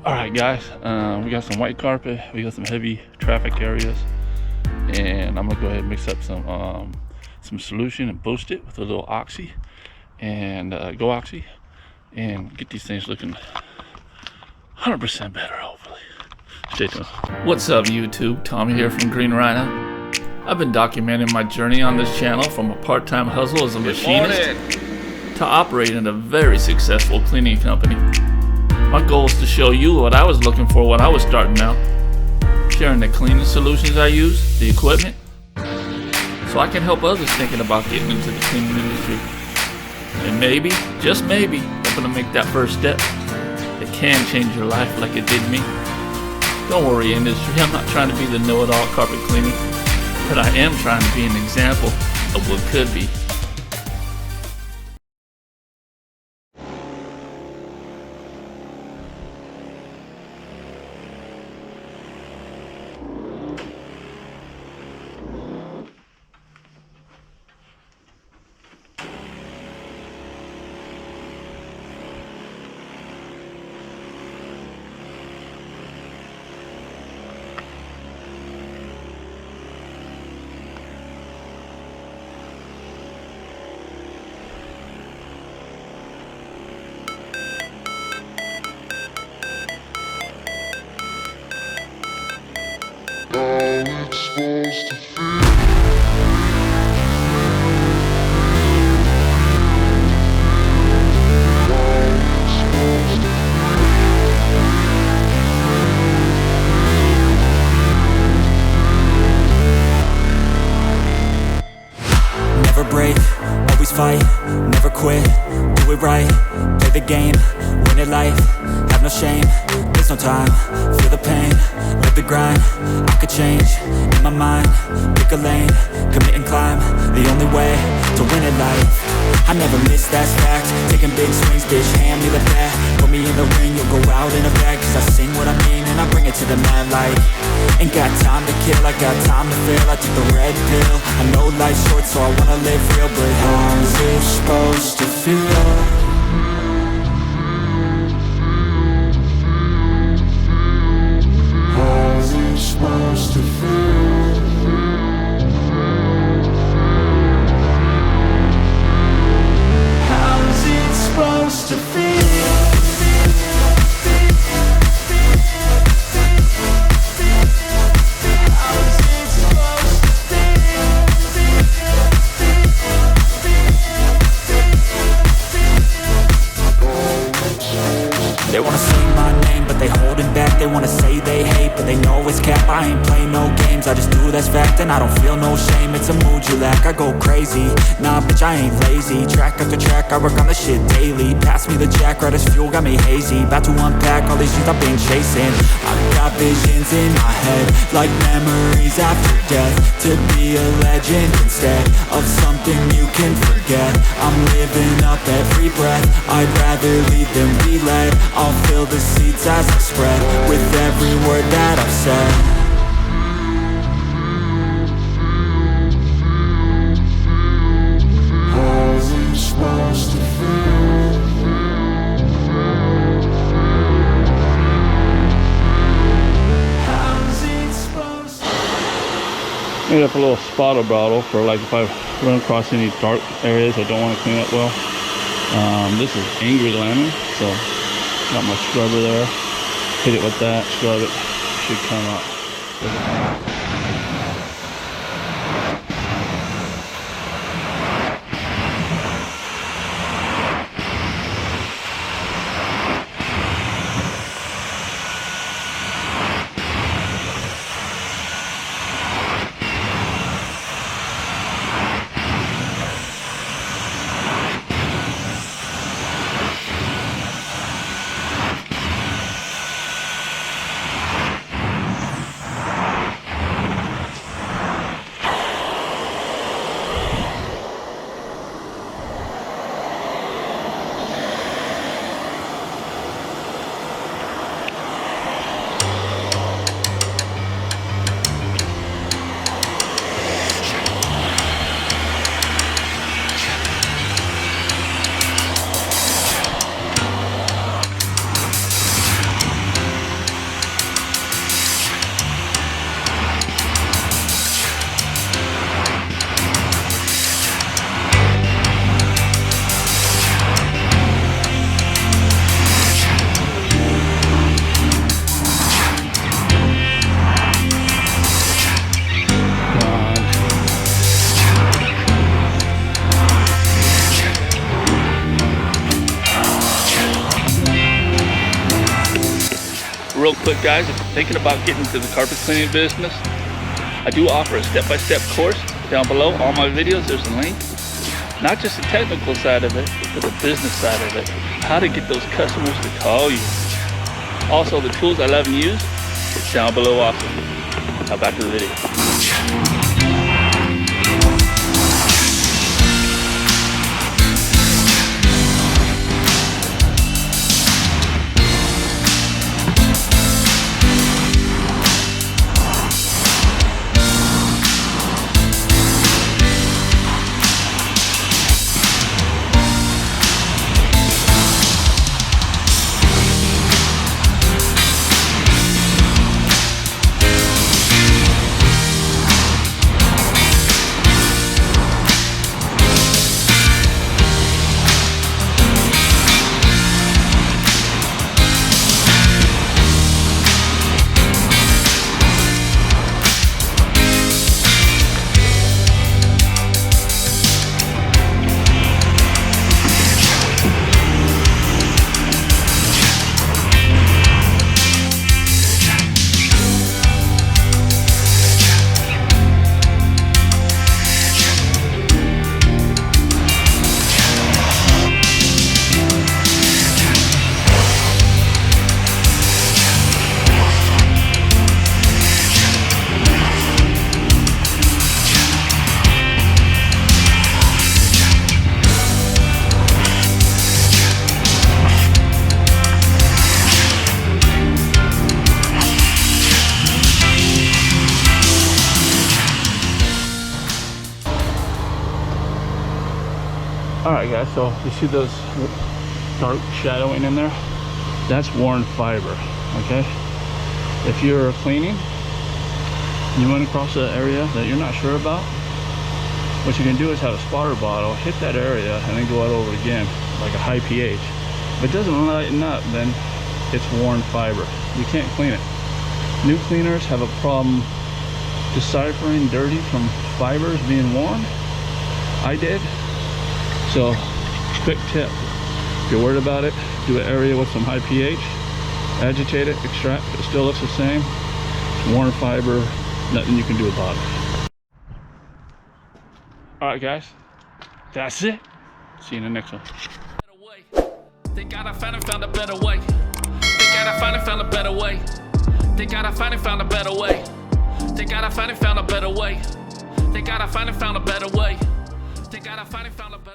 Alright guys, we got some white carpet, we got some heavy traffic areas, and I'm gonna go ahead and mix up some solution and boost it with a little oxy and go oxy and get these things looking 100% better, hopefully. Stay tuned. What's up YouTube? Tommy here from Green Rhino. I've been documenting my journey on this channel from a part-time hustle as a machinist to operating a very successful cleaning company. My goal is to show you what I was looking for when I was starting out, sharing the cleaning solutions I use, the equipment, so I can help others thinking about getting into the cleaning industry. And maybe, just maybe, helping to make that first step that can change your life like it did me. Don't worry industry, I'm not trying to be the know-it-all carpet cleaning, but I am trying to be an example of what could be. Supposed to feel. Never break, always fight, never quit, do it right, play the game, win it life, have no shame, there's no time, feel the pain, live the grind, I could change, in my mind, pick a lane, commit and climb, the only way to win it life. I never miss, that's fact, taking big swings, bitch, hand me the bat, put me in the ring, you'll go out in a bag, cause I sing what I mean and I bring it to the mad light. Ain't got time to kill, I got time to feel, I took the red pill, I know life's short so I wanna live real, but how's it supposed to feel? How's it supposed to feel? How's it supposed to feel? They wanna say my name, but they holding back. They wanna say they hate, but they know it's cap. I ain't play no games, I just do that's fact. And I don't feel no shame, it's a mood you lack. I go crazy, nah bitch I ain't lazy. Track after track, I work on the shit daily. Pass me the jack, right as fuel, got me hazy. About to unpack all these things I've been chasing. I've got visions in my head, like memories after death. To be a legend instead of something you can forget. I'm living up every breath, I'd rather lead than be led. I'll fill the seats as I spread with every word that I've said. How's it supposed to feel? How's it supposed to Made up a little spotter bottle for like if I run across any dark areas I don't want to clean up well. This is Angry Lemon, so got my scrubber there. Hit it with that, scrub it, should come up. Real quick, guys, if you're thinking about getting into the carpet cleaning business, I do offer a step-by-step course down below. All my videos, there's a link. Not just the technical side of it, but the business side of it. How to get those customers to call you. Also, the tools I love and use, it's down below also. Now back to the video. Alright guys, so you see those dark shadowing in there? That's worn fiber, okay? If you're cleaning, you run across an area that you're not sure about, what you can do is have a spotter bottle, hit that area, and then go out over it again, like a high pH. If it doesn't lighten up, then it's worn fiber. You can't clean it. New cleaners have a problem deciphering dirty from fibers being worn. I did. So, quick tip, if you're worried about it, do an area with some high pH, agitate it, extract, it still looks the same. It's worn fiber, nothing you can do about it. Alright guys, that's it. See you in the next one. Think I found a better way. Think I found a better way. Think I found a better way. Think I found a better way. Think I found a better way. Think I found a better way.